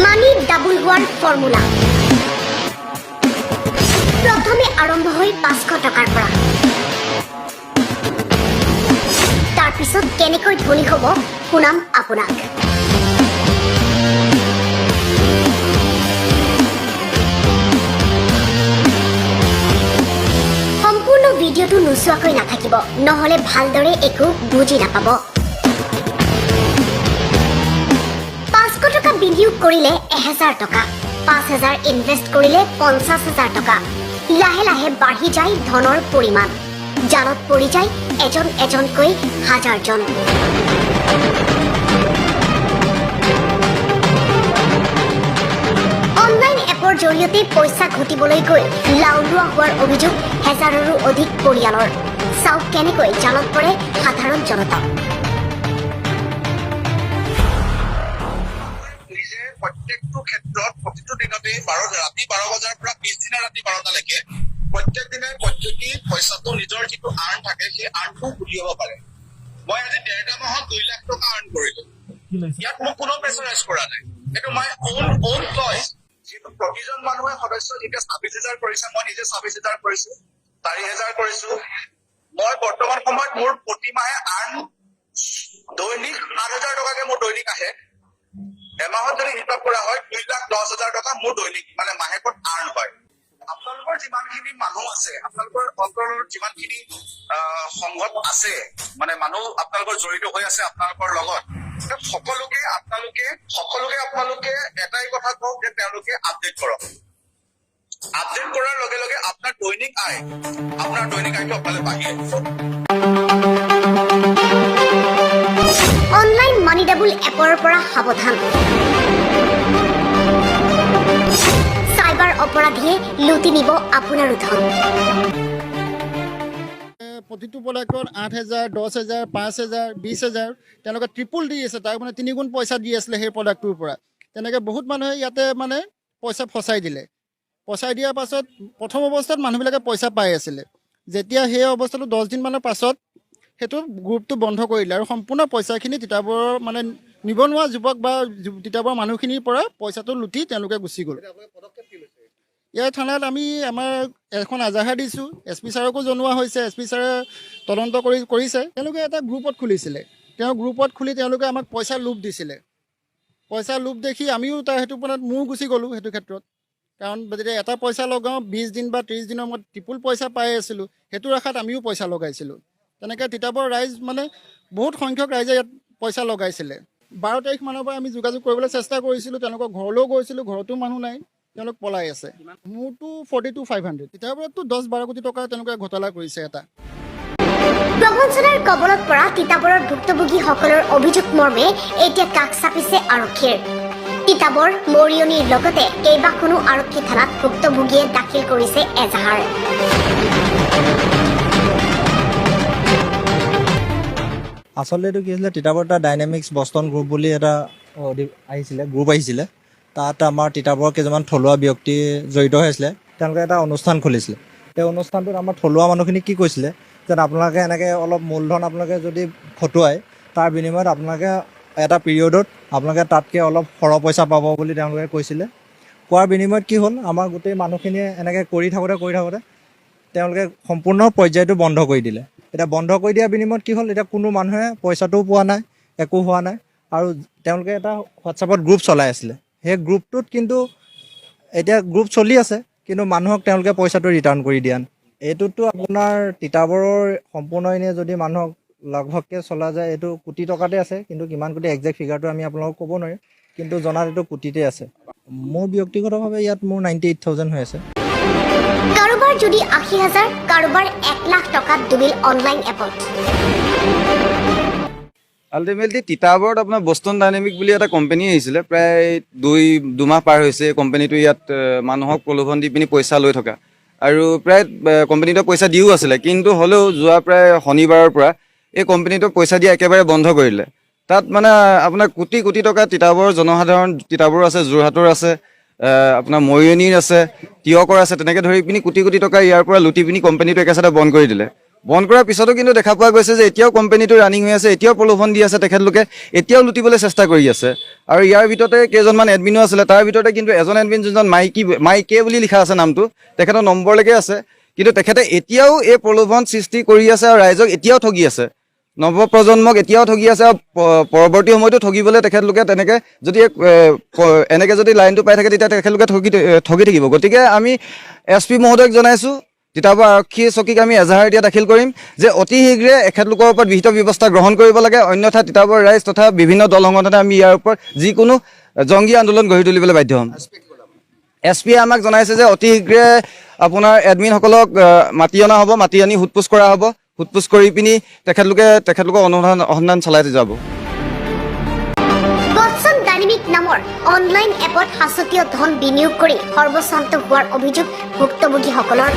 মানি double হোৱাৰ formula প্ৰথমে আৰম্ভ হৈ 500 টকাৰ পৰা তাৰপিছত কেনেকৈ ধনী হ'ব শুনাম আপোনাক সম্পূৰ্ণ ভিডিঅ'টো নোচোৱাকৈ নাথাকিব নহ'লে ভালদৰে একো বুজি নাপাব 500 টকা বিনিয়োগ কৰিলে 1000 টকা 5000 ইনভেষ্ট কৰিলে 50000 টকা লাহে লাহে বাঢ়ি যায় ধনৰ পৰিমাণ জালত পৰি যায় এজন এজনকৈ হাজাৰজন অনলাইন এপৰ জৰিয়তে পইচা ঘটিবলৈ গৈ লাওলোৱা হোৱাৰ অভিযোগ হেজাৰৰো অধিক পৰিয়ালৰ চাওক কেনেকৈ জালত পৰে সাধাৰণ জনতা প্ৰত্যেকটো ক্ষেত্ৰত প্ৰতিটো দিনতে ৰাতি 12 বজাৰ পৰা পিছদিনা ৰাতি 12টালৈকে প্ৰত্যেক দিনে প্ৰত্যেকী পইচাটো নিজৰ যিটো আৰ্ণ থাকে সেই আৰ্ণটো উলিয়াব পাৰে মই আজি 1.5 মাহত 2 লাখ টকা আৰ্ণ কৰিলো ইয়াত মোক কোনো প্ৰেছাৰাইজ কৰা নাই এইটো মাই ওন চইচ যিটো প্ৰতিজন মানুহে সদস্য যেতিয়া 26,000 কৰিছে মই নিজে 26,000 কৰিছো 4,000 কৰিছো মই বৰ্তমান সময়ত মোৰ প্ৰতিমাহে আৰ্ণ দৈনিক 7,000 টকাকে মোৰ দৈনিক আহে এমাহত যদি হিচাপ কৰা হয় 2,10,000 টকা মোৰ দৈনিক মানে মাহেকত আৰ্ণ হয় আপোনালোকৰ যিমানখিনি মানুহ আছে আপোনালোকৰ অঞ্চলৰ যিমানখিনি সংঘত আছে মানে মানুহ আপোনালোকৰ জড়িত হৈ আছে আপোনালোকৰ লগত সকলোকে আপোনালোকে এটাই কথা কওক যে তেওঁলোকে আপডেট কৰক আপডেট কৰাৰ লগে লগে আপোনাৰ দৈনিক আয়টো আপোনালোকে বাঢ়ি আহিব অনলাইন মানি ডাবল এপৰ পৰা সাৱধান চাইবাৰ অপৰাধীয়ে লুটি নিব আপোনাৰো ধন প্ৰতিটো প্ৰডাক্টত 8,000 10,000 5,000 20,000 তেওঁলোকে ট্ৰিপল দি আছে তাৰ মানে 3 গুণ পইচা দি আছিলে সেই প্ৰডাক্টটোৰ পৰা তেনেকৈ বহুত মানুহে ইয়াতে মানে পইচা ফচাই দিলে পইচা দিয়াৰ পাছত প্ৰথম অৱস্থাত মানুহবিলাকে পইচা পাই আছিলে যেতিয়া সেই অৱস্থাটো 10 দিনমানৰ পাছত সেইটো গ্ৰুপটো বন্ধ কৰিলে আৰু সম্পূৰ্ণ পইচাখিনি তিতাবৰৰ মানে নিবনুৱা যুৱক বা তিতাবৰ মানুহখিনিৰ পৰা পইচাটো লুটি তেওঁলোকে গুচি গ'ল ইয়াৰ থানাত আমি আমাৰ এখন এজাহাৰ দিছোঁ SP ছাৰকো জনোৱা হৈছে SP ছাৰে তদন্ত কৰিছে তেওঁলোকে এটা গ্ৰুপত খুলিছিলে তেওঁ গ্ৰুপত খুলি তেওঁলোকে আমাক পইচা লোভ দিছিলে পইচা লোভ দেখি আমিও তাৰ সেইটো পৰাত মূৰ গুচি গ'লোঁ সেইটো ক্ষেত্ৰত কাৰণ যেতিয়া এটা পইচা লগাওঁ 20 দিন বা 30 দিনৰ মূৰত ট্ৰিপল পইচা পাই আছিলোঁ সেইটো আশাত আমিও পইচা লগাইছিলোঁ তেনেকৈ তিতাবৰ ৰাইজ মানে বহুত সংখ্যক ৰাইজে ইয়াত পইচা লগাইছিলে 12 তাৰিখ মানৰ পৰা আমি যোগাযোগ কৰিবলৈ চেষ্টা কৰিছিলোঁ তেওঁলোকৰ ঘৰলৈও গৈছিলোঁ ঘৰতো মানুহ নাই তেওঁলোক পলাই আছে মোৰতো 42,500 তিতাবৰতো 10-12 কোটি টকা তেওঁলোকে ঘোটালা কৰিছে এটা প্ৰবঞ্চনাৰ কবলত পৰা তিতাবৰৰ ভুক্তভোগীসকলৰ অভিযোগ মৰ্মে এতিয়া কাষ চাপিছে আৰক্ষীৰ তিতাবৰ মৰিয়নিৰ লগতে কেইবাখনো আৰক্ষী থানাত ভুক্তভোগীয়ে দাখিল কৰিছে এজাহাৰ আচলতে এইটো কি হৈছিলে তিতাবৰ এটা ডাইনামিক্স বষ্টন গ্ৰুপ বুলি এটা গ্ৰুপ আহিছিলে তাত আমাৰ তিতাবৰৰ কেইজনমান থলুৱা ব্যক্তি জড়িত হৈ আছিলে তেওঁলোকে এটা অনুষ্ঠান খুলিছিলে সেই অনুষ্ঠানটোত আমাৰ থলুৱা মানুহখিনিক কি কৈছিলে যে আপোনালোকে এনেকৈ অলপ মূলধন আপোনালোকে যদি খটুৱায় তাৰ বিনিময়ত আপোনালোকে এটা পিৰিয়ডত আপোনালোকে তাতকৈ অলপ সৰহ পইচা পাব বুলি তেওঁলোকে কৈছিলে কোৱাৰ বিনিময়ত কি হ'ল আমাৰ গোটেই মানুহখিনিয়ে এনেকৈ কৰি থাকোঁতে তেওঁলোকে সম্পূৰ্ণ পৰ্যায়টো বন্ধ কৰি দিলে এতিয়া বন্ধ কৰি দিয়াৰ বিনিময়ত কি হ'ল এতিয়া কোনো মানুহে পইচাটোও পোৱা নাই একো হোৱা নাই আৰু তেওঁলোকে এটা হোৱাটছআপত গ্ৰুপ চলাই আছিলে সেই গ্ৰুপটোত কিন্তু এতিয়া গ্ৰুপ চলি আছে কিন্তু মানুহক তেওঁলোকে পইচাটো ৰিটাৰ্ণ কৰি দিয়া নাই এইটোতো আপোনাৰ তিতাবৰৰ সম্পূৰ্ণ এনেই যদি মানুহক লগভগকৈ চলা যায় এইটো কোটি টকাতে আছে কিন্তু কিমান কোটি একজেক্ট ফিগাৰটো আমি আপোনালোকক ক'ব নোৱাৰিম কিন্তু জনাত এইটো কোটিতে আছে মোৰ ব্যক্তিগতভাৱে ইয়াত মোৰ 98,000 হৈ আছে কাৰোবাৰ যদি 80,000 কাৰোবাৰ 1 লাখ টকাত ডুবিল অনলাইন এপত আল্টিমেটলি তিতাবৰত আপোনাৰ বষ্টন ডাইনামিক বুলি এটা কোম্পানী আহিছিলে প্ৰায় 2 মাহ পাৰ হৈছে কোম্পানীটো ইয়াত মানুহক প্ৰলোভন দি পিনি পইচা লৈ থকা আৰু প্ৰায় কোম্পানীটোৱে পইচা দিও আছিলে কিন্তু হ'লেও যোৱা প্ৰায় শনিবাৰৰ পৰা এই কোম্পানীটোক পইচা দিয়া একেবাৰে বন্ধ কৰি দিলে তাত মানে আপোনাৰ কোটি কোটি টকা তিতাবৰ জনসাধাৰণ তিতাবৰ আছে যোৰহাটৰ আছে আপোনাৰ মৰিয়নিৰ আছে তিয়কৰ আছে তেনেকৈ ধৰি পিনি কোটি কোটি টকা ইয়াৰ পৰা লুটি পিনি কোম্পানীটো একেচাতে বন্ধ কৰি দিলে বন্ধ কৰাৰ পিছতো কিন্তু দেখা পোৱা গৈছে যে এতিয়াও কোম্পানীটো ৰানিং হৈ আছে, এতিয়াও প্ৰলোভন দি আছে তেখেতলোকে, এতিয়াও লুটিবলৈ চেষ্টা কৰি আছে। আৰু ইয়াৰ ভিতৰতে কেইজনমান এডমিনো আছিলে, তাৰ ভিতৰতে কিন্তু এজন এডমিন যোনজন মাইকে বুলি লিখা আছে নামটো, তেখেতৰ নম্বৰলৈকে আছে, কিন্তু তেখেতে এতিয়াও এই প্ৰলোভন সৃষ্টি কৰি আছে আৰু ৰাইজক এতিয়াও ঠগি আছে, নৱপ্ৰজন্মক এতিয়াও ঠগি আছে। আৰু পৰৱৰ্তী সময়তো ঠগিবলৈ তেখেতলোকে তেনেকৈ যদি এনেকৈ যদি লাইনটো পাই থাকে তেতিয়া তেখেতলোকে ঠগি থাকিব। গতিকে আমি SP মহোদয়ক জনাইছোঁ, তিতাবৰ আৰক্ষী চকীক আমি এজাহাৰ দিয়া দাখিল কৰিম যে অতি শীঘ্ৰে এখেতলোকৰ ওপৰত বিহিত ব্যৱস্থা গ্ৰহণ কৰিব লাগে, অন্যথা তিতাবৰ ৰাইজ তথা বিভিন্ন দল সংগঠনে আমি ইয়াৰ ওপৰত যিকোনো জংগী আন্দোলন গঢ়ি তুলিবলৈ বাধ্য হ'ম। SP-য়ে আমাক জনাইছে যে অতি শীঘ্ৰে আপোনাৰ এডমিনসকলক মাতি অনা হ'ব, মাতি আনি সোধপোছ কৰা হ'ব, সোধপোছ কৰি পিনি তেখেতলোকৰ অনুসন্ধান চলাই যাব। বটছন ডাইনামিক নামৰ অনলাইন এপত সাঁচতীয় ধন বিনিয়োগ কৰি সৰ্বশ্ৰান্ত হোৱাৰ অভিযোগ ভুক্তভোগীসকলৰ।